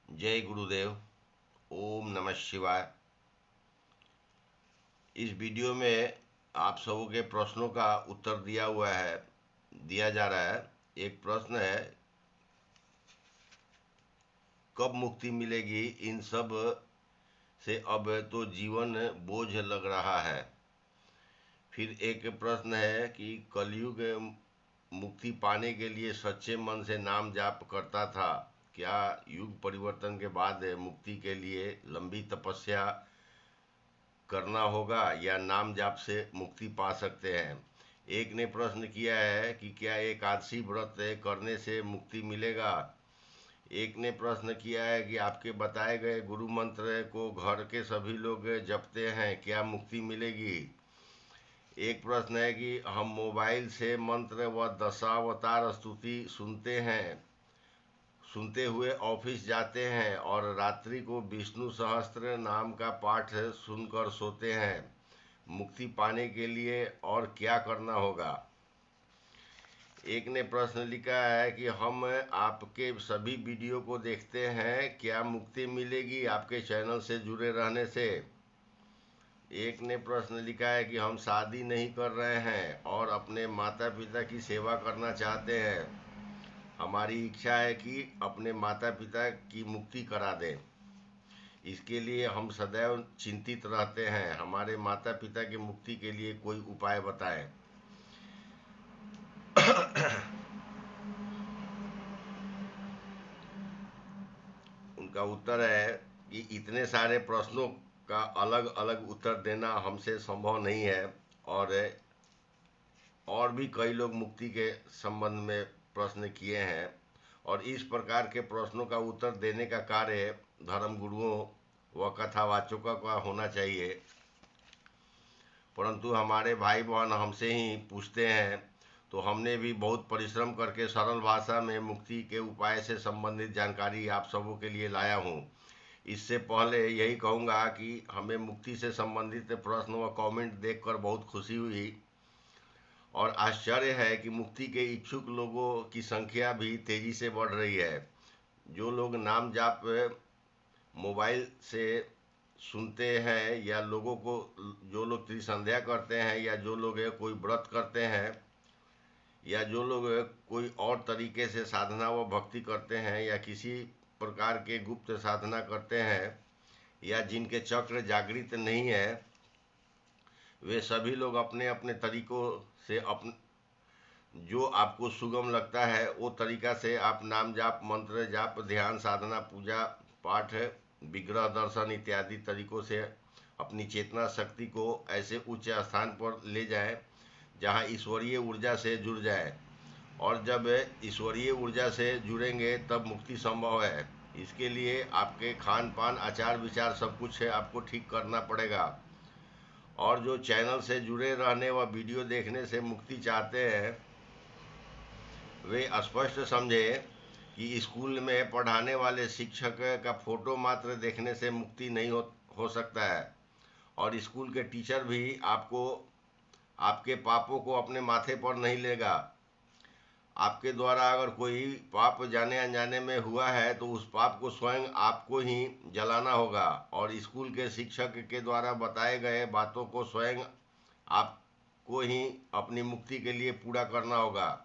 जय गुरुदेव। ओम नमः शिवाय। इस वीडियो में आप सबों के प्रश्नों का उत्तर दिया जा रहा है। एक प्रश्न है, कब मुक्ति मिलेगी इन सब से, अब तो जीवन बोझ लग रहा है। फिर एक प्रश्न है कि कलयुग मुक्ति पाने के लिए सच्चे मन से नाम जाप करता था, क्या युग परिवर्तन के बाद मुक्ति के लिए लंबी तपस्या करना होगा या नाम जाप से मुक्ति पा सकते हैं। एक ने प्रश्न किया है कि क्या एकादशी व्रत करने से मुक्ति मिलेगा। एक ने प्रश्न किया है कि आपके बताए गए गुरु मंत्र को घर के सभी लोग जपते हैं, क्या मुक्ति मिलेगी। एक प्रश्न है कि हम मोबाइल से मंत्र व दशावतार स्तुति सुनते हुए ऑफिस जाते हैं और रात्रि को विष्णु सहस्त्र नाम का पाठ सुनकर सोते हैं, मुक्ति पाने के लिए और क्या करना होगा। एक ने प्रश्न लिखा है कि हम आपके सभी वीडियो को देखते हैं, क्या मुक्ति मिलेगी आपके चैनल से जुड़े रहने से। एक ने प्रश्न लिखा है कि हम शादी नहीं कर रहे हैं और अपने माता पिता की सेवा करना चाहते हैं, हमारी इच्छा है कि अपने माता पिता की मुक्ति करा दें, इसके लिए हम सदैव चिंतित रहते हैं, हमारे माता पिता की मुक्ति के लिए कोई उपाय बताएं। उनका उत्तर है कि इतने सारे प्रश्नों का अलग अलग उत्तर देना हमसे संभव नहीं है, और भी कई लोग मुक्ति के संबंध में प्रश्न किए हैं, और इस प्रकार के प्रश्नों का उत्तर देने का कार्य धर्म गुरुओं व कथावाचकों का होना चाहिए। परंतु हमारे भाई बहन हमसे ही पूछते हैं, तो हमने भी बहुत परिश्रम करके सरल भाषा में मुक्ति के उपाय से संबंधित जानकारी आप सबों के लिए लाया हूँ। इससे पहले यही कहूँगा कि हमें मुक्ति से संबंधित प्रश्न व कमेंट देखकर बहुत खुशी हुई, और आश्चर्य है कि मुक्ति के इच्छुक लोगों की संख्या भी तेजी से बढ़ रही है। जो लोग नाम जाप मोबाइल से सुनते हैं, या लोगों को जो लोग त्रिसंध्या करते हैं, या जो लोग कोई व्रत करते हैं, या जो लोग कोई और तरीके से साधना व भक्ति करते हैं, या किसी प्रकार के गुप्त साधना करते हैं, या जिनके चक्र जागृत नहीं है, वे सभी लोग अपने अपने तरीकों से जो आपको सुगम लगता है वो तरीका से आप नाम जाप, मंत्र जाप, ध्यान, साधना, पूजा पाठ, विग्रह दर्शन इत्यादि तरीकों से अपनी चेतना शक्ति को ऐसे उच्च स्थान पर ले जाएं जहां ईश्वरीय ऊर्जा से जुड़ जाए। और जब ईश्वरीय ऊर्जा से जुड़ेंगे तब मुक्ति संभव है। इसके लिए आपके खान पान, आचार विचार सब कुछ है आपको ठीक करना पड़ेगा। और जो चैनल से जुड़े रहने व वीडियो देखने से मुक्ति चाहते हैं, वे स्पष्ट समझे कि स्कूल में पढ़ाने वाले शिक्षक का फोटो मात्र देखने से मुक्ति नहीं हो सकता है, और स्कूल के टीचर भी आपके पापों को अपने माथे पर नहीं लेगा। आपके द्वारा अगर कोई पाप जाने अनजाने में हुआ है तो उस पाप को स्वयं आपको ही जलाना होगा, और स्कूल के शिक्षक के द्वारा बताए गए बातों को स्वयं आपको ही अपनी मुक्ति के लिए पूरा करना होगा।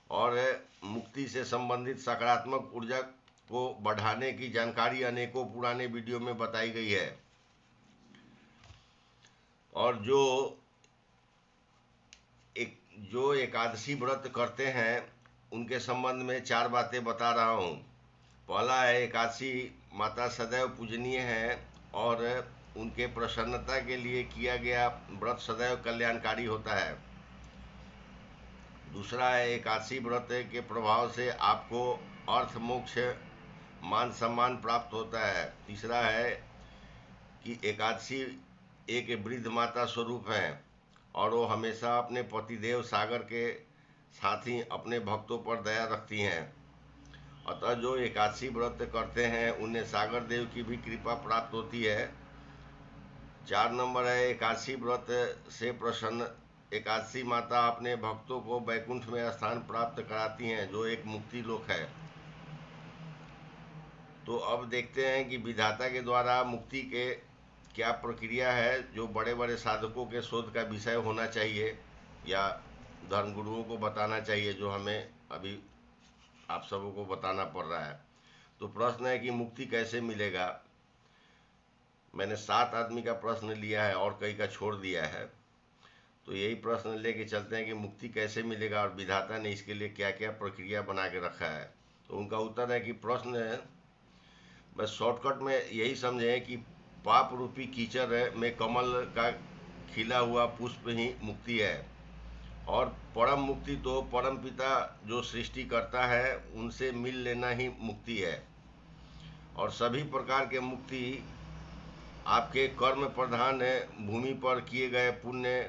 और मुक्ति से संबंधित सकारात्मक ऊर्जा को बढ़ाने की जानकारी अनेकों पुराने वीडियो में बताई गई है। और जो एकादशी व्रत करते हैं उनके संबंध में 4 बातें बता रहा हूँ। पहला है, एकादशी माता सदैव पूजनीय है और उनके प्रसन्नता के लिए किया गया व्रत सदैव कल्याणकारी होता है। दूसरा है, एकादशी व्रत के प्रभाव से आपको अर्थ, मोक्ष, मान सम्मान प्राप्त होता है। तीसरा है कि एकादशी एक वृद्ध माता स्वरूप है और वो हमेशा अपने पतिदेव सागर के साथ ही अपने भक्तों पर दया रखती हैं। अतः जो एकादशी व्रत करते हैं उन्हें सागर देव की भी कृपा प्राप्त होती है। 4 नंबर है, एकादशी व्रत से प्रसन्न एकादशी माता अपने भक्तों को वैकुंठ में स्थान प्राप्त कराती हैं, जो एक मुक्ति लोक है। तो अब देखते हैं कि विधाता के द्वारा मुक्ति के क्या प्रक्रिया है, जो बड़े बड़े साधकों के शोध का विषय होना चाहिए या धर्मगुरुओं को बताना चाहिए, जो हमें अभी आप सबों को बताना पड़ रहा है। तो प्रश्न है कि मुक्ति कैसे मिलेगा। मैंने 7 आदमी का प्रश्न लिया है और कई का छोड़ दिया है, तो यही प्रश्न लेके चलते हैं कि मुक्ति कैसे मिलेगा और विधाता ने इसके लिए क्या क्या प्रक्रिया बना के रखा है। तो उनका उत्तर है कि प्रश्न है, बस शॉर्टकट में यही समझें कि पाप रूपी कीचड़ में कमल का खिला हुआ पुष्प ही मुक्ति है, और परम मुक्ति तो परम पिता जो सृष्टि करता है उनसे मिल लेना ही मुक्ति है। और सभी प्रकार के मुक्ति आपके कर्म प्रधान भूमि पर किए गए पुण्य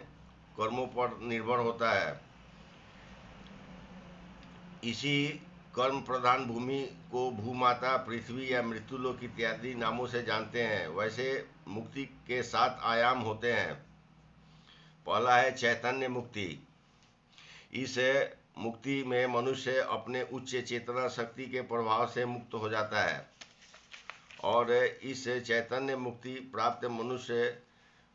कर्मों पर निर्भर होता है। इसी कर्म प्रधान भूमि को भूमाता, पृथ्वी या मृत्युलोक इत्यादि नामों से जानते हैं। वैसे मुक्ति के 7 आयाम होते हैं। पहला है चैतन्य मुक्ति। इस मुक्ति में मनुष्य अपने उच्च चेतना शक्ति के प्रभाव से मुक्त हो जाता है, और इस चैतन्य मुक्ति प्राप्त मनुष्य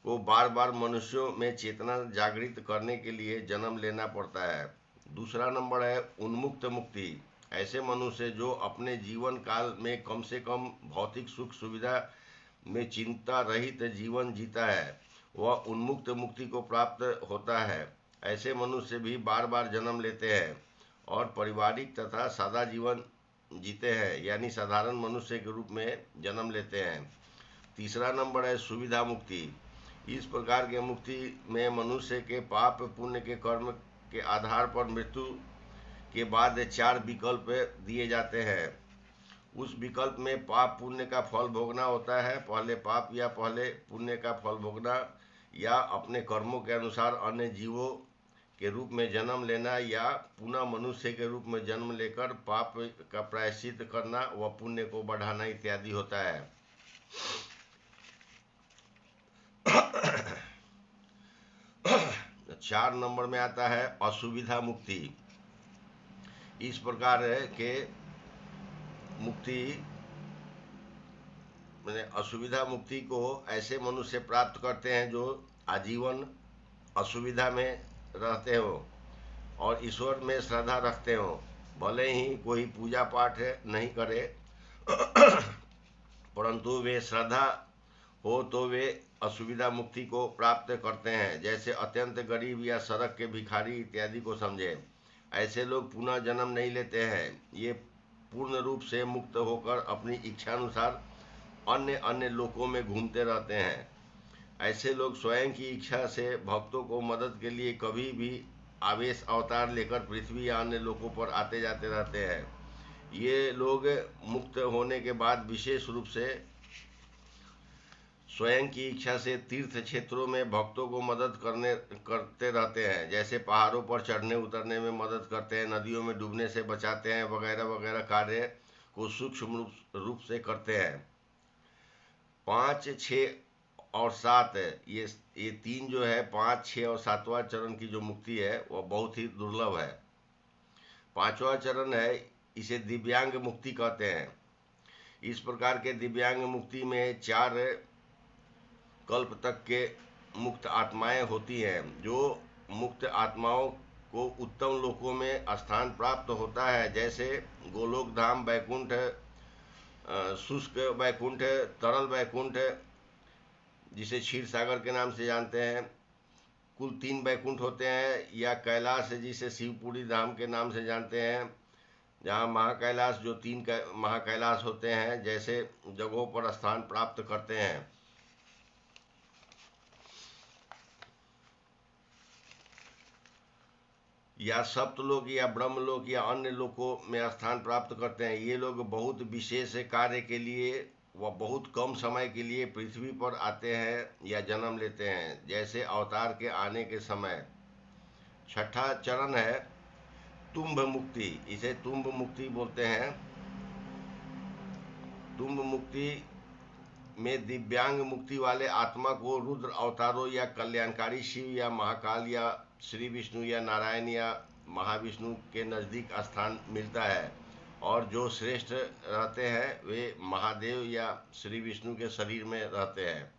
को बार बार मनुष्यों में चेतना जागृत करने के लिए जन्म लेना पड़ता है। दूसरा नंबर है उन्मुक्त मुक्ति। ऐसे मनुष्य जो अपने जीवन काल में कम से कम भौतिक सुख सुविधा में चिंता रहित जीवन जीता है, वह उन्मुक्त मुक्ति को प्राप्त होता है। ऐसे मनुष्य भी बार बार जन्म लेते हैं और पारिवारिक तथा सादा जीवन जीते हैं, यानी साधारण मनुष्य के रूप में जन्म लेते हैं। तीसरा नंबर है सुविधा मुक्ति। इस प्रकार के मुक्ति में मनुष्य के पाप पुण्य के कर्म के आधार पर मृत्यु के बाद 4 विकल्प दिए जाते हैं। उस विकल्प में पाप पुण्य का फल भोगना होता है, पहले पाप या पहले पुण्य का फल भोगना, या अपने कर्मों के अनुसार अन्य जीवों के रूप में जन्म लेना, या पुनः मनुष्य के रूप में जन्म लेकर पाप का प्रायश्चित करना व पुण्य को बढ़ाना इत्यादि होता है। 4 नंबर में आता है असुविधा मुक्ति। इस प्रकार के मुक्ति मैंने असुविधा मुक्ति को ऐसे मनुष्य प्राप्त करते हैं जो आजीवन असुविधा में रहते हो और ईश्वर में श्रद्धा रखते हो, भले ही कोई पूजा पाठ नहीं करे परंतु वे श्रद्धा हो तो वे असुविधा मुक्ति को प्राप्त करते हैं। जैसे अत्यंत गरीब या सड़क के भिखारी इत्यादि को समझे। ऐसे लोग पुनः जन्म नहीं लेते हैं। ये पूर्ण रूप से मुक्त होकर अपनी इच्छानुसार अन्य अन्य लोकों में घूमते रहते हैं। ऐसे लोग स्वयं की इच्छा से भक्तों को मदद के लिए कभी भी आवेश अवतार लेकर पृथ्वी या अन्य लोकों पर आते जाते रहते हैं। ये लोग मुक्त होने के बाद विशेष रूप से स्वयं की इच्छा से तीर्थ क्षेत्रों में भक्तों को मदद करते रहते हैं। जैसे पहाड़ों पर चढ़ने उतरने में मदद करते हैं, नदियों में डूबने से बचाते हैं, वगैरह वगैरह कार्य को सूक्ष्म रूप से करते हैं। 5, 6 और 7 ये 3 जो है 5, 6 और 7वां चरण की जो मुक्ति है वह बहुत ही दुर्लभ है। 5वां चरण है, इसे दिव्यांग मुक्ति कहते हैं। इस प्रकार के दिव्यांग मुक्ति में 4 कल्प तक के मुक्त आत्माएं होती हैं। जो मुक्त आत्माओं को उत्तम लोकों में स्थान प्राप्त होता है, जैसे गोलोक धाम, वैकुंठ, शुष्क वैकुंठ, तरल वैकुंठ जिसे क्षीर सागर के नाम से जानते हैं। कुल 3 वैकुंठ होते हैं, या कैलाश जिसे शिवपुरी धाम के नाम से जानते हैं, जहाँ महाकैलाश जो 3 महाकैलाश होते हैं, जैसे जगहों पर स्थान प्राप्त करते हैं। या सप्तलोक या ब्रह्मलोक या अन्य लोकों में स्थान प्राप्त करते हैं। ये लोग बहुत विशेष कार्य के लिए व बहुत कम समय के लिए पृथ्वी पर आते हैं या जन्म लेते हैं, जैसे अवतार के आने के समय। 6ठा चरण है तुम्भ मुक्ति। इसे तुम्भ मुक्ति बोलते हैं। तुम्भ मुक्ति में दिव्यांग मुक्ति वाले आत्मा को रुद्र अवतारों या कल्याणकारी शिव या महाकाल या श्री विष्णु या नारायण या महाविष्णु के नज़दीक स्थान मिलता है। और जो श्रेष्ठ रहते हैं वे महादेव या श्री विष्णु के शरीर में रहते हैं।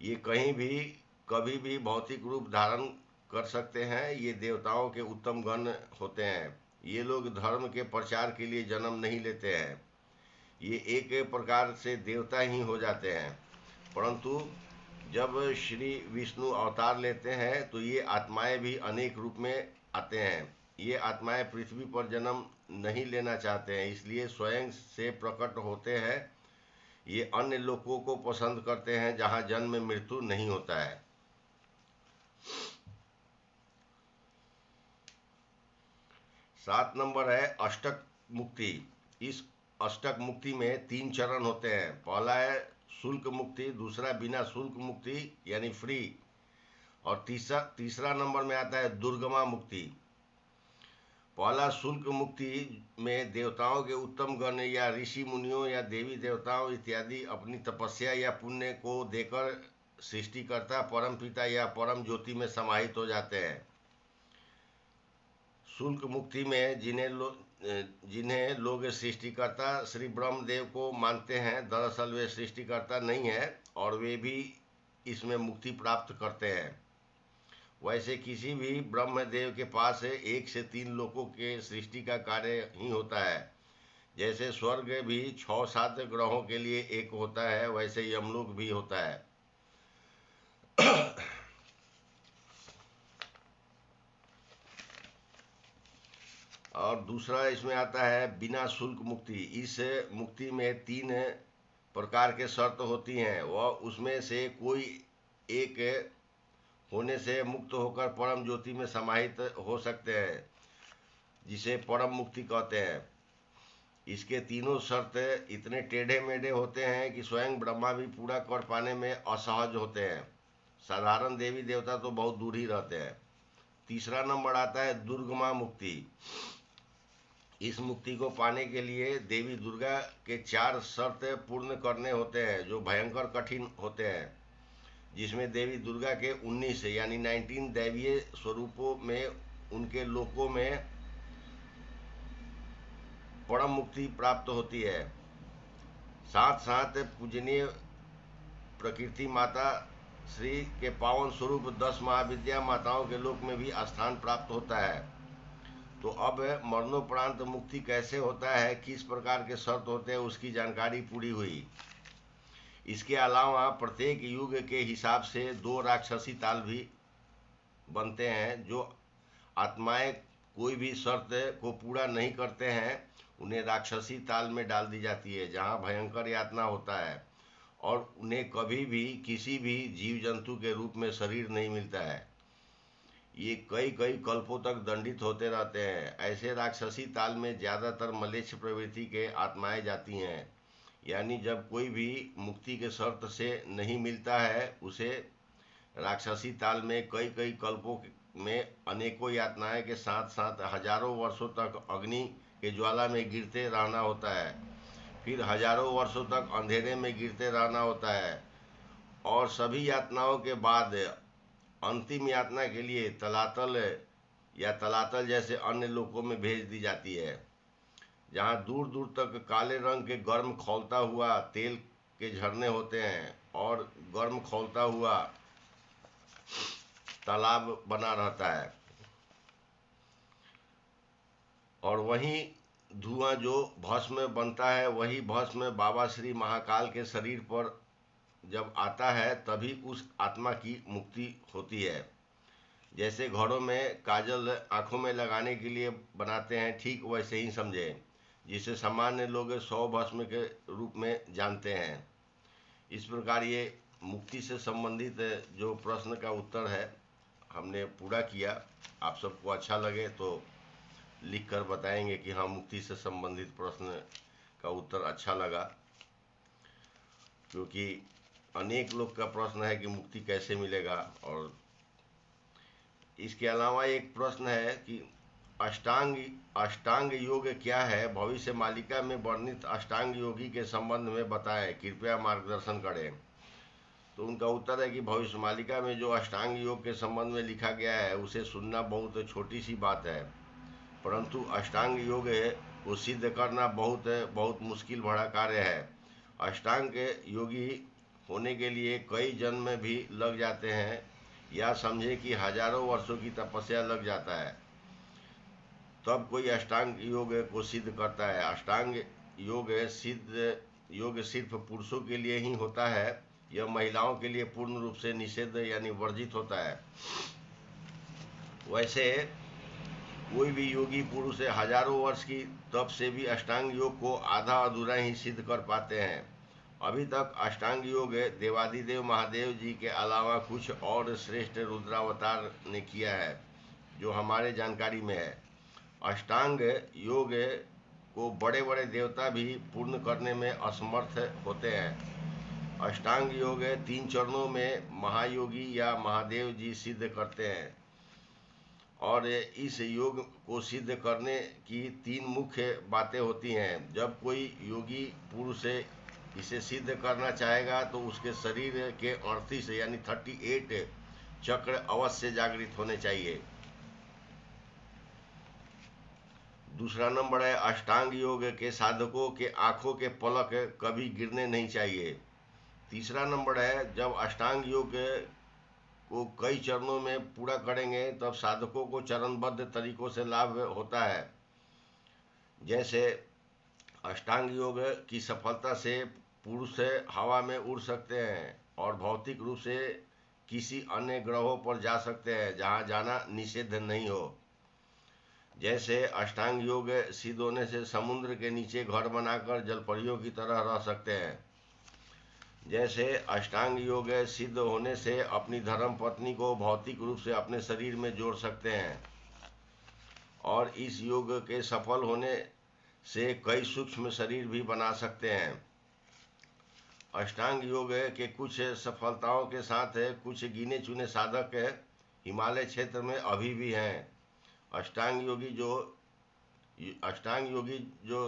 ये कहीं भी कभी भी भौतिक रूप धारण कर सकते हैं। ये देवताओं के उत्तम गण होते हैं। ये लोग धर्म के प्रचार के लिए जन्म नहीं लेते हैं। ये एक प्रकार से देवता ही हो जाते हैं। परंतु जब श्री विष्णु अवतार लेते हैं तो ये आत्माएं भी अनेक रूप में आते हैं। ये आत्माएं पृथ्वी पर जन्म नहीं लेना चाहते हैं, इसलिए स्वयं से प्रकट होते हैं। ये अन्य लोगों को पसंद करते हैं जहां जन्म मृत्यु नहीं होता है। 7 नंबर है अष्टक मुक्ति। इस अष्टक मुक्ति में 3 चरण होते हैं। पहला है शुल्क मुक्ति, दूसरा बिना शुल्क मुक्ति यानी फ्री, और तीसरा नंबर में आता है दुर्गमा मुक्ति। पहला शुल्क मुक्ति में देवताओं के उत्तम गण या ऋषि मुनियों या देवी देवताओं इत्यादि अपनी तपस्या या पुण्य को देकर सृष्टिकर्ता परम पिता या परम ज्योति में समाहित हो जाते हैं। शुल्क मुक्ति में जिन्हें लोग सृष्टिकर्ता श्री ब्रह्मदेव को मानते हैं, दरअसल वे सृष्टिकर्ता नहीं है और वे भी इसमें मुक्ति प्राप्त करते हैं। वैसे किसी भी ब्रह्मदेव के पास 1 से 3 लोकों के सृष्टि का कार्य ही होता है। जैसे स्वर्ग भी 6-7 ग्रहों के लिए एक होता है, वैसे यमलोक भी होता है। और दूसरा इसमें आता है बिना शुल्क मुक्ति। इस मुक्ति में 3 प्रकार के शर्त होती हैं। वह उसमें से कोई एक होने से मुक्त होकर परम ज्योति में समाहित हो सकते हैं, जिसे परम मुक्ति कहते हैं। इसके तीनों शर्त इतने टेढ़े मेढ़े होते हैं कि स्वयं ब्रह्मा भी पूरा कर पाने में असहज होते हैं। साधारण देवी देवता तो बहुत दूर ही रहते हैं। तीसरा नंबर आता है दुर्गमा मुक्ति। इस मुक्ति को पाने के लिए देवी दुर्गा के 4 शर्त पूर्ण करने होते हैं, जो भयंकर कठिन होते हैं। जिसमें देवी दुर्गा के 19 यानी 19 दैवीय स्वरूपों में उनके लोकों में परम मुक्ति प्राप्त होती है। साथ साथ पूजनीय प्रकृति माता श्री के पावन स्वरूप 10 महाविद्या माताओं के लोक में भी स्थान प्राप्त होता है। तो अब मरणोपरांत मुक्ति कैसे होता है, किस प्रकार के शर्त होते हैं, उसकी जानकारी पूरी हुई। इसके अलावा प्रत्येक युग के हिसाब से 2 राक्षसी ताल भी बनते हैं। जो आत्माएं कोई भी शर्त को पूरा नहीं करते हैं, उन्हें राक्षसी ताल में डाल दी जाती है, जहां भयंकर यातना होता है और उन्हें कभी भी किसी भी जीव जंतु के रूप में शरीर नहीं मिलता है। ये कई कल्पों तक दंडित होते रहते हैं। ऐसे राक्षसी ताल में ज़्यादातर म्लेच्छ प्रवृत्ति के आत्माएं जाती हैं। यानी जब कोई भी मुक्ति के शर्त से नहीं मिलता है, उसे राक्षसी ताल में कई कल्पों में अनेकों यातनाएं के साथ साथ हजारों वर्षों तक अग्नि के ज्वाला में गिरते रहना होता है। फिर हजारों वर्षों तक अंधेरे में गिरते रहना होता है और सभी यातनाओं के बाद अंतिम यातना के लिए तलातल या तलातल जैसे अन्य लोकों में भेज दी जाती है, जहाँ दूर दूर तक काले रंग के गर्म खौलता हुआ तेल के झरने होते हैं और गर्म खौलता हुआ तालाब बना रहता है। और वहीं धुआं जो भस्म बनता है, वही भस्म बाबा श्री महाकाल के शरीर पर जब आता है तभी उस आत्मा की मुक्ति होती है। जैसे घरों में काजल आंखों में लगाने के लिए बनाते हैं, ठीक वैसे ही समझे, जिसे सामान्य लोग 100 भस्म के रूप में जानते हैं। इस प्रकार ये मुक्ति से संबंधित जो प्रश्न का उत्तर है हमने पूरा किया। आप सबको अच्छा लगे तो लिख कर बताएंगे कि हाँ, मुक्ति से संबंधित प्रश्न का उत्तर अच्छा लगा, क्योंकि अनेक लोग का प्रश्न है कि मुक्ति कैसे मिलेगा। और इसके अलावा एक प्रश्न है कि अष्टांग योग क्या है, भविष्य मालिका में वर्णित अष्टांग योगी के संबंध में बताएं, कृपया मार्गदर्शन करें। तो उनका उत्तर है कि भविष्य मालिका में जो अष्टांग योग के संबंध में लिखा गया है उसे सुनना बहुत छोटी सी बात है, परंतु अष्टांग योग को सिद्ध करना बहुत बहुत मुश्किल भरा कार्य है। अष्टांग योगी होने के लिए कई जन्म भी लग जाते हैं, या समझे कि हजारों वर्षों की तपस्या लग जाता है, तब कोई अष्टांग योग को सिद्ध करता है। अष्टांग योग सिर्फ पुरुषों के लिए ही होता है, यह महिलाओं के लिए पूर्ण रूप से निषेध यानी वर्जित होता है। वैसे कोई भी योगी पुरुष हजारों वर्ष की तप से भी अष्टांग योग को आधा अधूरा ही सिद्ध कर पाते हैं। अभी तक अष्टांग योग देवादिदेव महादेव जी के अलावा कुछ और श्रेष्ठ रुद्रावतार ने किया है, जो हमारे जानकारी में है। अष्टांग योग को बड़े बड़े देवता भी पूर्ण करने में असमर्थ होते हैं। अष्टांग योग 3 चरणों में महायोगी या महादेव जी सिद्ध करते हैं, और इस योग को सिद्ध करने की 3 मुख्य बातें होती हैं। जब कोई योगी पुरुष इसे सिद्ध करना चाहेगा तो उसके शरीर के 38 यानी 38 चक्र अवश्य जागृत होने चाहिए। दूसरा नंबर है, अष्टांग योग के साधकों के आंखों के पलक कभी गिरने नहीं चाहिए। तीसरा नंबर है, जब अष्टांग योग को कई चरणों में पूरा करेंगे तब साधकों को चरणबद्ध तरीकों से लाभ होता है। जैसे अष्टांग योग की सफलता से पुरुष हवा में उड़ सकते हैं और भौतिक रूप से किसी अन्य ग्रहों पर जा सकते हैं जहां जाना निषिद्ध नहीं हो। जैसे अष्टांग योग सिद्ध होने से समुद्र के नीचे घर बनाकर जलपरियों की तरह रह सकते हैं। जैसे अष्टांग योग सिद्ध होने से अपनी धर्म पत्नी को भौतिक रूप से अपने शरीर में जोड़ सकते हैं, और इस योग के सफल होने से कई सूक्ष्म शरीर भी बना सकते हैं। अष्टांग योग के कुछ सफलताओं के साथ कुछ गिने चुने साधक हिमालय क्षेत्र में अभी भी हैं। अष्टांग योगी जो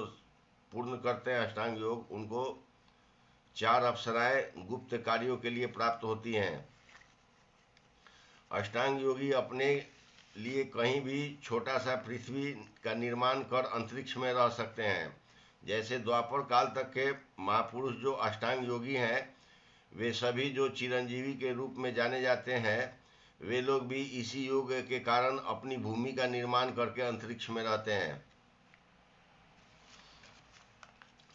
पूर्ण करते हैं अष्टांग योग, उनको 4 अप्सराएं गुप्त कार्यों के लिए प्राप्त होती हैं। अष्टांग योगी अपने लिए कहीं भी छोटा सा पृथ्वी का निर्माण कर अंतरिक्ष में रह सकते हैं। जैसे द्वापर काल तक के महापुरुष जो अष्टांग योगी हैं, वे सभी जो चिरंजीवी के रूप में जाने जाते हैं, वे लोग भी इसी योग के कारण अपनी भूमि का निर्माण करके अंतरिक्ष में रहते हैं।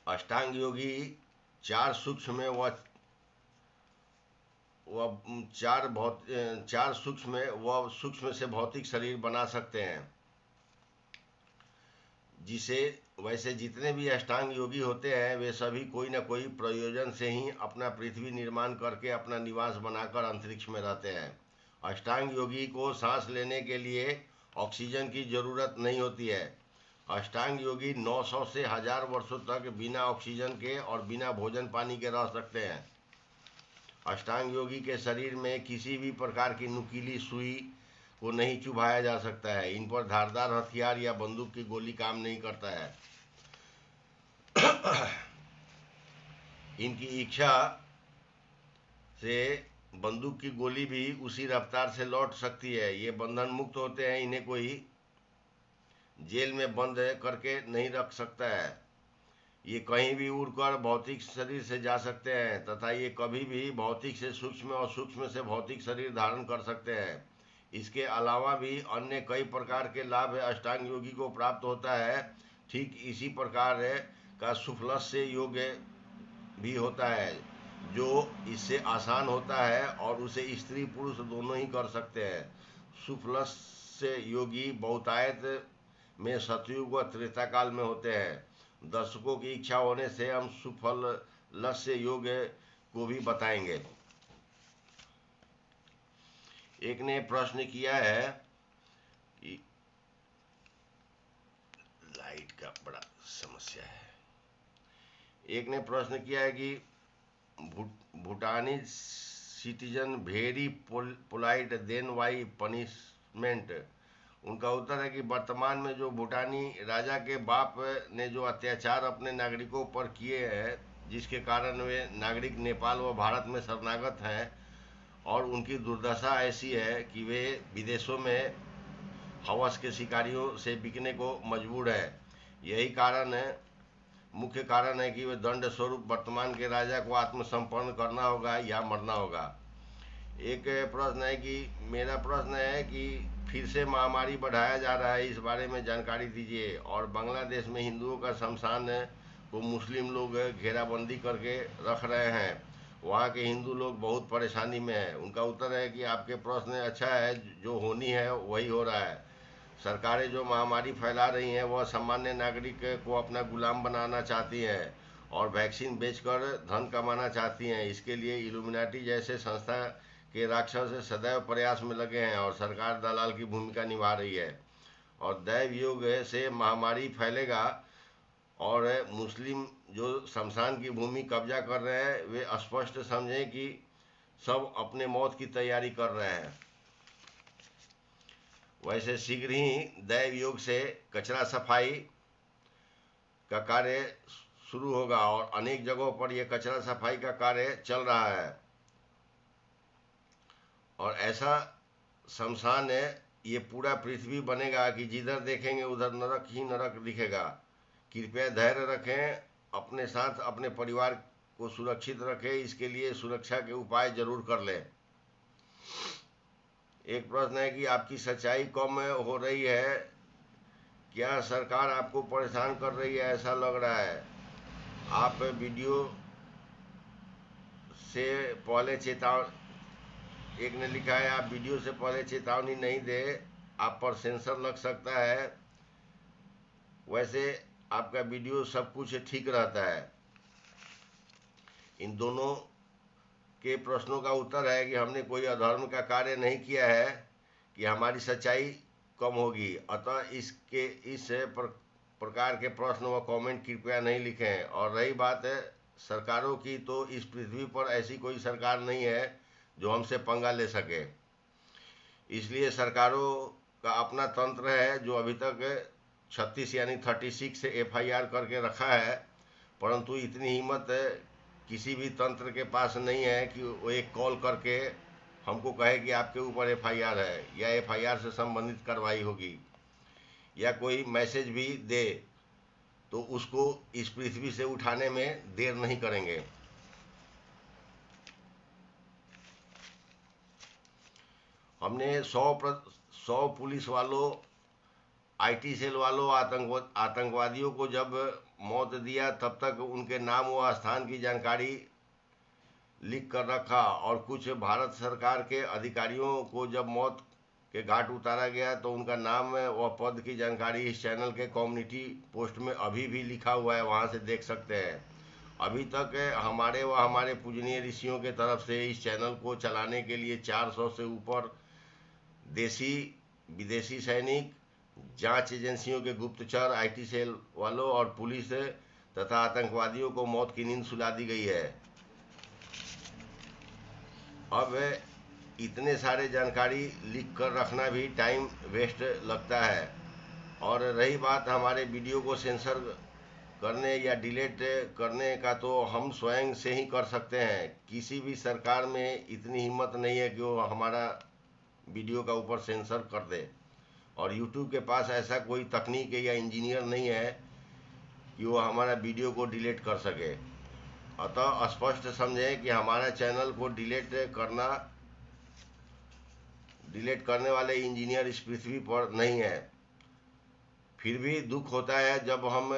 अष्टांग योगी 4 सूक्ष्म में चार सूक्ष्म से भौतिक शरीर बना सकते हैं। वैसे जितने भी अष्टांग योगी होते हैं, वे सभी कोई न कोई प्रयोजन से ही अपना पृथ्वी निर्माण करके अपना निवास बनाकर अंतरिक्ष में रहते हैं। अष्टांग योगी को सांस लेने के लिए ऑक्सीजन की जरूरत नहीं होती है। अष्टांग योगी 900 से 1000 वर्षों तक बिना ऑक्सीजन के और बिना भोजन पानी के रह सकते हैं। अष्टांग योगी के शरीर में किसी भी प्रकार की नुकीली सुई को नहीं चुभाया जा सकता है। इन पर धारदार हथियार या बंदूक की गोली काम नहीं करता है। इनकी इच्छा से बंदूक की गोली भी उसी रफ्तार से लौट सकती है। ये बंधन मुक्त होते हैं, इन्हें कोई जेल में बंद करके नहीं रख सकता है। ये कहीं भी उड़कर भौतिक शरीर से जा सकते हैं तथा ये कभी भी भौतिक से सूक्ष्म और सूक्ष्म से भौतिक शरीर धारण कर सकते हैं। इसके अलावा भी अन्य कई प्रकार के लाभ अष्टांग योगी को प्राप्त होता है। ठीक इसी प्रकार का सुफलस्य योग भी होता है, जो इससे आसान होता है और उसे स्त्री पुरुष दोनों ही कर सकते हैं। सुफलस्य योगी बहुतायत में सतयुग व त्रेता काल में होते हैं। दर्शकों की इच्छा होने से हम सुफलस्य योग को भी बताएंगे। एक ने प्रश्न किया है कि लाइट का बड़ा समस्या है। एक ने प्रश्न किया है कि भूटानी citizen very polite then why punishment. उनका उत्तर है कि वर्तमान में जो भूटानी राजा के बाप ने जो अत्याचार अपने नागरिकों पर किए हैं, जिसके कारण वे नागरिक नेपाल व भारत में शरणागत हैं, और उनकी दुर्दशा ऐसी है कि वे विदेशों में हवस के शिकारियों से बिकने को मजबूर है। यही कारण है, मुख्य कारण है कि वे दंड स्वरूप वर्तमान के राजा को आत्मसमर्पण करना होगा या मरना होगा। एक प्रश्न है कि मेरा प्रश्न है कि फिर से महामारी बढ़ाया जा रहा है, इस बारे में जानकारी दीजिए। और बांग्लादेश में हिंदुओं का शमशान को मुस्लिम लोग घेराबंदी करके रख रहे हैं, वहाँ के हिंदू लोग बहुत परेशानी में हैं। उनका उत्तर है कि आपके प्रश्न अच्छा है, जो होनी है वही हो रहा है। सरकारें जो महामारी फैला रही हैं वह सामान्य नागरिक को अपना गुलाम बनाना चाहती हैं और वैक्सीन बेचकर धन कमाना चाहती हैं। इसके लिए इल्यूमिनाटी जैसे संस्था के राक्षस सदैव प्रयास में लगे हैं और सरकार दलाल की भूमिका निभा रही है। और दैव योग से महामारी फैलेगा और मुस्लिम जो शमशान की भूमि कब्जा कर रहे हैं वे स्पष्ट समझें कि सब अपने मौत की तैयारी कर रहे हैं। वैसे शीघ्र ही दैव योग से कचरा सफाई का कार्य शुरू होगा और अनेक जगहों पर यह कचरा सफाई का कार्य चल रहा है। और ऐसा शमशान है, ये पूरा पृथ्वी बनेगा कि जिधर देखेंगे उधर नरक ही नरक दिखेगा। कृपया धैर्य रखें, अपने साथ अपने परिवार को सुरक्षित रखें, इसके लिए सुरक्षा के उपाय जरूर कर लें। एक प्रश्न है कि आपकी सच्चाई कम हो रही है, क्या सरकार आपको परेशान कर रही है, ऐसा लग रहा है। आप वीडियो से पहले एक ने लिखा है आप वीडियो से पहले चेतावनी नहीं दे, आप पर सेंसर लग सकता है। वैसे आपका वीडियो सब कुछ ठीक रहता है। इन दोनों के प्रश्नों का उत्तर है कि हमने कोई अधर्म का कार्य नहीं किया है कि हमारी सच्चाई कम होगी। अतः इस प्रकार के प्रश्न व कमेंट कृपया नहीं लिखें। और रही बात है सरकारों की, तो इस पृथ्वी पर ऐसी कोई सरकार नहीं है जो हमसे पंगा ले सके। इसलिए सरकारों का अपना तंत्र है जो अभी तक 36 यानी 36 से FIR करके रखा है, परंतु इतनी हिम्मत किसी भी तंत्र के पास नहीं है कि वो एक कॉल करके हमको कहे कि आपके ऊपर FIR है या FIR से संबंधित कार्रवाई होगी, या कोई मैसेज भी दे तो उसको इस पृथ्वी से उठाने में देर नहीं करेंगे। हमने 100 पुलिस वालों, IT सेल वालों, आतंकवादियों को जब मौत दिया तब तक उनके नाम व स्थान की जानकारी लिख कर रखा, और कुछ भारत सरकार के अधिकारियों को जब मौत के घाट उतारा गया तो उनका नाम व पद की जानकारी इस चैनल के कम्युनिटी पोस्ट में अभी भी लिखा हुआ है, वहाँ से देख सकते हैं। अभी तक हमारे पूजनीय ऋषियों के तरफ से इस चैनल को चलाने के लिए 400 से ऊपर देशी विदेशी सैनिक, जांच एजेंसियों के गुप्तचर, IT सेल वालों और पुलिस तथा आतंकवादियों को मौत की नींद सुला दी गई है। अब इतने सारे जानकारी लिख कर रखना भी टाइम वेस्ट लगता है। और रही बात हमारे वीडियो को सेंसर करने या डिलीट करने का, तो हम स्वयं से ही कर सकते हैं। किसी भी सरकार में इतनी हिम्मत नहीं है कि वो हमारा वीडियो का ऊपर सेंसर कर दे, और YouTube के पास ऐसा कोई तकनीक या इंजीनियर नहीं है कि वो हमारा वीडियो को डिलीट कर सके। अतः स्पष्ट समझें कि हमारा चैनल को डिलीट करने वाले इंजीनियर इस पृथ्वी पर नहीं है। फिर भी दुख होता है जब हम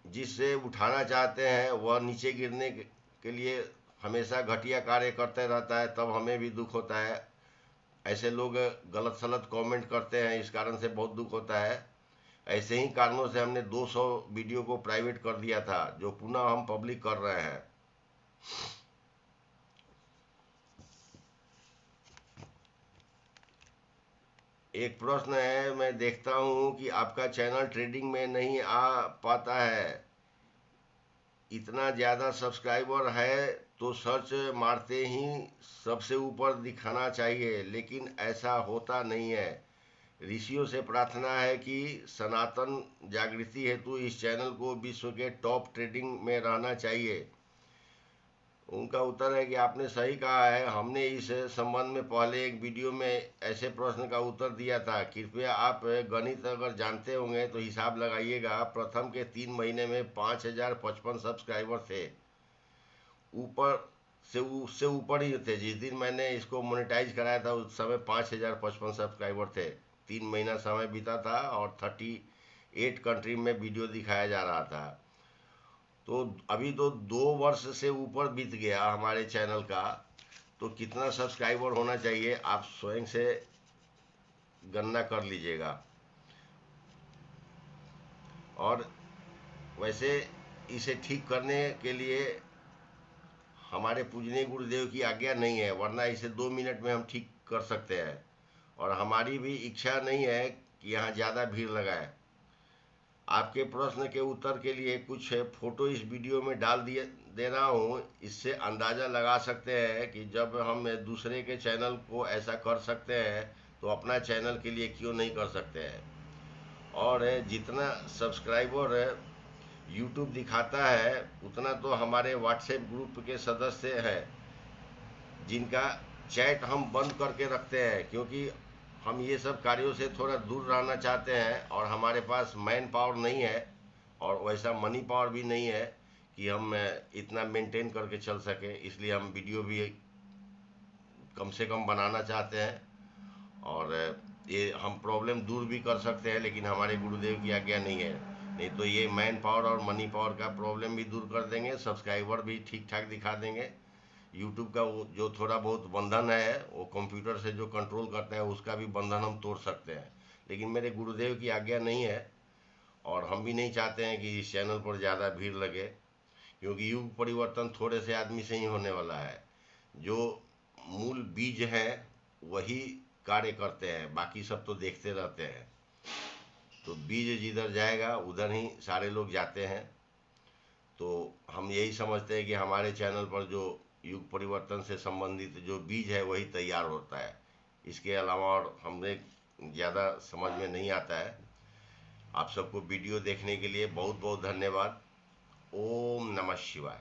जिससे उठाना चाहते हैं वह नीचे गिरने के लिए हमेशा घटिया कार्य करते रहता है, तब हमें भी दुख होता है। ऐसे लोग गलत सलत कमेंट करते हैं, इस कारण से बहुत दुख होता है। ऐसे ही कारणों से हमने 200 वीडियो को प्राइवेट कर दिया था, जो पुनः हम पब्लिक कर रहे हैं। एक प्रश्न है, मैं देखता हूँ कि आपका चैनल ट्रेडिंग में नहीं आ पाता है, इतना ज़्यादा सब्सक्राइबर है तो सर्च मारते ही सबसे ऊपर दिखाना चाहिए, लेकिन ऐसा होता नहीं है। ऋषियों से प्रार्थना है कि सनातन जागृति हेतु इस चैनल को विश्व के टॉप ट्रेडिंग में रहना चाहिए। उनका उत्तर है कि आपने सही कहा है, हमने इस संबंध में पहले एक वीडियो में ऐसे प्रश्न का उत्तर दिया था। कृपया आप गणित अगर जानते होंगे तो हिसाब लगाइएगा। प्रथम के 3 महीने में 5055 सब्सक्राइबर थे, ऊपर से उससे ऊपर ही थे। जिस दिन मैंने इसको मोनेटाइज कराया था उस समय 5055 सब्सक्राइबर थे। 3 महीना समय बीता था और 38 कंट्री में वीडियो दिखाया जा रहा था। तो अभी तो 2 वर्ष से ऊपर बीत गया हमारे चैनल का, तो कितना सब्सक्राइबर होना चाहिए आप स्वयं से गणना कर लीजिएगा। और वैसे इसे ठीक करने के लिए हमारे पूजनीय गुरुदेव की आज्ञा नहीं है, वरना इसे 2 मिनट में हम ठीक कर सकते हैं। और हमारी भी इच्छा नहीं है कि यहाँ ज़्यादा भीड़ लगाए। आपके प्रश्न के उत्तर के लिए कुछ फोटो इस वीडियो में डाल दे रहा हूँ। इससे अंदाज़ा लगा सकते हैं कि जब हम दूसरे के चैनल को ऐसा कर सकते हैं तो अपना चैनल के लिए क्यों नहीं कर सकते हैं। और जितना सब्सक्राइबर यूट्यूब दिखाता है उतना तो हमारे व्हाट्सएप ग्रुप के सदस्य हैं जिनका चैट हम बंद करके रखते हैं, क्योंकि हम ये सब कार्यों से थोड़ा दूर रहना चाहते हैं और हमारे पास मैन पावर नहीं है और वैसा मनी पावर भी नहीं है कि हम इतना मेंटेन करके चल सके। इसलिए हम वीडियो भी कम से कम बनाना चाहते हैं और ये हम प्रॉब्लम दूर भी कर सकते हैं, लेकिन हमारे गुरुदेव की आज्ञा नहीं है। नहीं तो ये मैन पावर और मनी पावर का प्रॉब्लम भी दूर कर देंगे, सब्सक्राइबर भी ठीक ठाक दिखा देंगे। यूट्यूब का वो जो थोड़ा बहुत बंधन है वो कंप्यूटर से जो कंट्रोल करता है उसका भी बंधन हम तोड़ सकते हैं, लेकिन मेरे गुरुदेव की आज्ञा नहीं है। और हम भी नहीं चाहते हैं कि इस चैनल पर ज़्यादा भीड़ लगे, क्योंकि युग परिवर्तन थोड़े से आदमी से ही होने वाला है। जो मूल बीज है वही कार्य करते हैं, बाकी सब तो देखते रहते हैं। तो बीज जिधर जाएगा उधर ही सारे लोग जाते हैं। तो हम यही समझते हैं कि हमारे चैनल पर जो युग परिवर्तन से संबंधित जो बीज है वही तैयार होता है। इसके अलावा और हमें ज़्यादा समझ में नहीं आता है। आप सबको वीडियो देखने के लिए बहुत बहुत धन्यवाद। ओम नमः शिवाय।